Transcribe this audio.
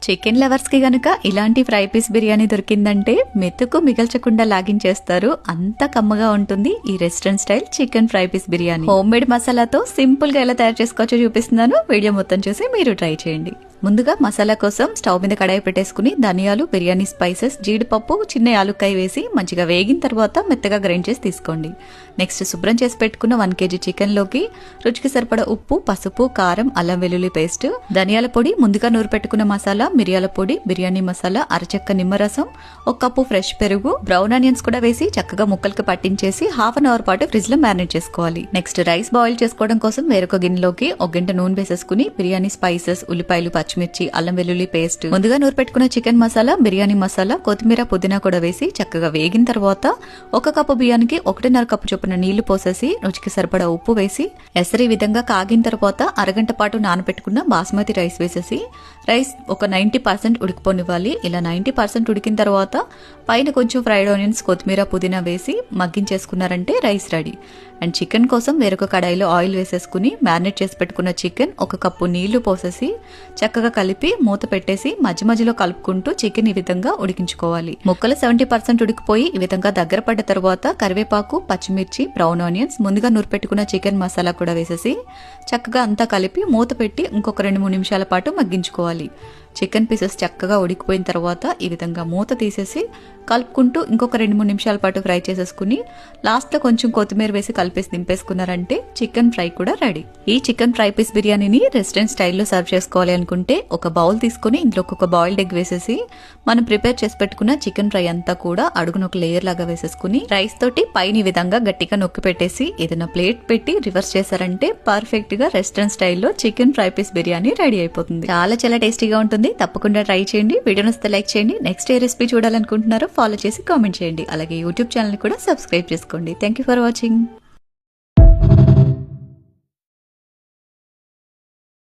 Chicken lovers కి గనుక ఇలాంటి ఫ్రై పీస్ బిర్యానీ దొరికిందంటే మెతుకు మిగల్చకుండా లాగించేస్తారు. అంత కమ్మగా ఉంటుంది ఈ restaurant style chicken fry piece biryani. Home made మసాలాతో సింపుల్ గా ఎలా తయారు చేసుకోవచ్చో చూపిస్తున్నాను. వీడియో మొత్తం చూసి మీరు ట్రై చేయండి. ముందుగా మసాలా కోసం స్టవ్ మీద కడాయి పెట్టేసుకుని ధనియాలు, బిర్యానీ స్పైసెస్, జీడిపప్పు, చిన్న యాలుక్కాయ వేసి మంచిగా వేగిన తర్వాత మెత్తగా గ్రైండ్ చేసి తీసుకోండి. నెక్స్ట్ శుభ్రం చేసి పెట్టుకున్న 1 kg చికెన్ లోకి రుచికి సరిపడా ఉప్పు, పసుపు, కారం, అల్లం వెల్లుల్లి పేస్ట్, ధనియాల పొడి, ముందుగా నూరు పెట్టుకున్న మసాలా, మిరియాల పొడి, బిర్యానీ మసాలా, అరచెక్క నిమ్మరసం, 1 కప్పు ఫ్రెష్ పెరుగు, బ్రౌన్ ఆనియన్స్ కూడా వేసి చక్కగా ముక్కలకి పట్టించేసి ½ అన్ అవర్ పాటు ఫ్రిడ్జ్ లో మ్యారినేట్ చేసుకోవాలి. నెక్స్ట్ రైస్ బాయిల్ చేసుకోవడం కోసం వేరొక గిన్నెలోకి 1 గంట నూనె వేసేసుకుని బిర్యానీ స్పైసెస్, ఉల్లిపాయలు, పచ్చిమిర్చి, అల్లం వెల్లుల్లి పేస్ట్, ముందుగా నూరు పెట్టుకున్న చికెన్ మసాలా, బిర్యానీ మసాలా, కొత్తిమీర, పుదీనా కూడా వేసి చక్కగా వేగిన తర్వాత 1 కప్పు బియ్యానికి 1.5 కప్పు చొప్పున నీళ్లు పోసేసి రుచికి సరిపడా ఉప్పు వేసి ఎసరి విధంగా కాగిన తర్వాత అరగంట పాటు నానబెట్టుకున్న బాస్మతి రైస్ వేసేసి రైస్ ఒక 90% ఉడికిపోనివ్వాలి. ఇలా 90% ఉడికిన తర్వాత పైన కొంచెం ఫ్రైడ్ ఆనియన్స్, కొత్తిమీర, పుదీనా వేసి మగ్గించేసుకున్నారంటే రైస్ రెడీ. అండ్ చికెన్ కోసం వేరొక కడాయిలో ఆయిల్ వేసేసుకుని మ్యారినేట్ చేసి పెట్టుకున్న చికెన్ 1 కప్పు నీళ్లు పోసేసి చక్కగా కలిపి మూత పెట్టేసి మధ్య మధ్యలో కలుపుకుంటూ చికెన్ ఈ విధంగా ఉడికించుకోవాలి. ముక్కలు 70% ఉడికిపోయి ఈ విధంగా దగ్గర పడ్డ తర్వాత కరివేపాకు, పచ్చిమిర్చి, బ్రౌన్ ఆనియన్స్, ముందుగా నూరు పెట్టుకున్న చికెన్ మసాలా కూడా వేసేసి చక్కగా అంతా కలిపి మూత పెట్టి ఇంకొక 2-3 నిమిషాల పాటు మగ్గించుకోవాలి. చికెన్ పీసెస్ చక్కగా ఉడికిపోయిన తర్వాత ఈ విధంగా మూత తీసేసి కలుపుకుంటూ ఇంకొక 2-3 నిమిషాల పాటు ఫ్రై చేసేసుకుని లాస్ట్ లో కొంచెం కొత్తిమీర వేసి కలిపేసి దింపేసుకున్నారంటే చికెన్ ఫ్రై కూడా రెడీ. ఈ చికెన్ ఫ్రై పీస్ బిర్యానీని రెస్టారెంట్ స్టైల్లో సర్వ్ చేసుకోవాలి అనుకుంటే ఒక బౌల్ తీసుకుని ఇందులో ఒక బాయిల్డ్ ఎగ్ వేసేసి మనం ప్రిపేర్ చేసి పెట్టుకున్న చికెన్ ఫ్రై అంతా కూడా అడుగున ఒక లేయర్ లాగా వేసేసుకుని రైస్ తోటి పైన ఈ విధంగా గట్టిగా నొక్కి పెట్టేసి ఏదైనా ప్లేట్ పెట్టి రివర్స్ చేశారంటే పర్ఫెక్ట్ గా రెస్టారెంట్ స్టైల్లో chicken fry piece biryani ready అయిపోతుంది. చాలా టేస్టీగా ఉంటుంది. తప్పకుండా ట్రై చేయండి. వీడియో నచ్చితే లైక్ చేయండి. నెక్స్ట్ ఏ రెసిపీ చూడాలనుకుంటున్నారో ఫాలో చేసి కామెంట్ చేయండి. అలాగే యూట్యూబ్ ఛానల్ కూడా సబ్స్క్రైబ్ చేసుకోండి. Thank you for watching.